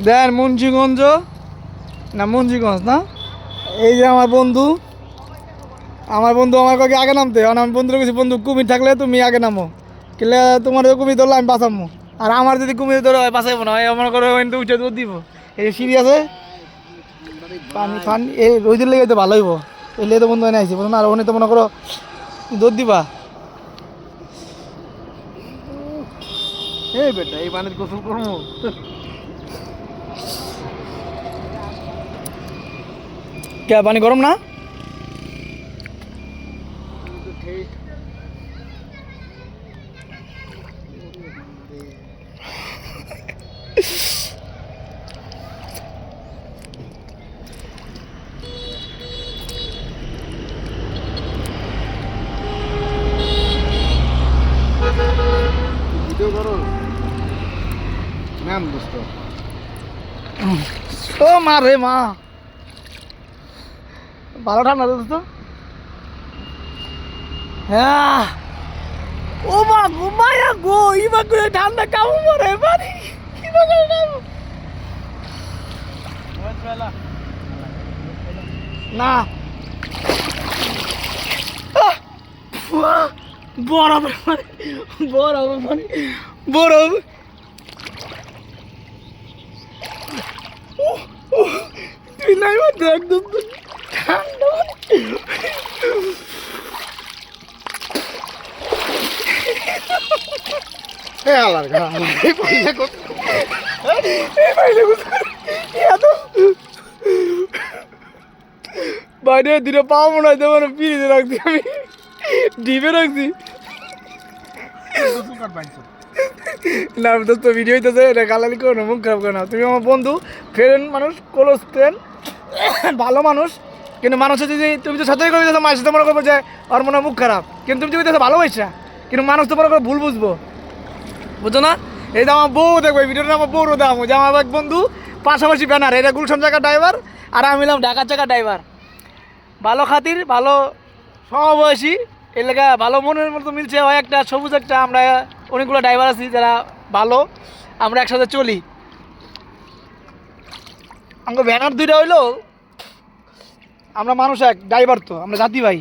দেন মুন্সিগঞ্জ না মুন্সিগঞ্জ না, এই যে আমার বন্ধু আমার কাছে আগে নামতে, আমার বন্ধুর কাছে বন্ধু কুমির থাকলে তুমি আগে নামো, কিলে তোমার কুমির ধরলে আমি বাঁচাবো, আর আমার যদি কুমির ধরে বাঁচাইবো না মনে করো উঠে দুধ দিব। এই যে সিঁড়ি আছে পানি ফানি এই রোদের লেগে তো ভালো হইব, এই লেগে তো বন্ধু এনে আইসি বুঝলো না, আর ওখানে তো মনে করো দুধ দিবা। এই বেটা এই পানির গোসল করবো, কে পানি গরম না? ভিডিও করো ম্যাম দোস্ত। ও মা রে মা, ভালো ঠান্ডা দোস্ত। হ্যাঁ ও মা ঘুমায়া গো, ইবা করে ঠান্ডা কামু মরে বাড়ি ইবা করে কামু না বরফ বরফ বরফ তুই নাই দেখ দোস্ত ঠান্ডা বাইরে দুটো পাও মনে হয় দেবো না, পিড়িতে রাখছি আমি, ডিপে রাখছি না দোস্ত ভিডিও হইতেছে, এটা গালালি করো না, মুখ খারাপ করো না। তুমি আমার বন্ধু ফ্রেন্ড মানুষ, ক্লোজ ফ্রেন্ড, ভালো মানুষ, কিন্তু মানুষের যদি তুমি তো সত্যি করে দিতেছো মানুষ তো মনে করবো যে ওর মনে মুখ খারাপ, কিন্তু তুমি যদি ভালোবাসা, কিন্তু মানুষ তো মনে করো ভুল বুঝবো, বুঝছো না? এই যে আমার বউ দেখবো, এই ভিডিওটা আমার বউরও দেখাবো যে আমার এক বন্ধু পাশাপাশি ব্যানার, এটা গুলশান জায়গার ড্রাইভার আর আমি হলাম ঢাকার জায়গার ড্রাইভার, ভালো খাতির ভালো সমবয়সী, এলাকা ভালো মনের মতো মিলছে, হয় একটা সবুজ একটা, আমরা অনেকগুলো ড্রাইভার আছি যারা ভালো, আমরা একসাথে চলি। আমার ব্যানার দুইটা হইলো, আমরা মানুষ এক, ড্রাইভার তো আমরা জাতি ভাই।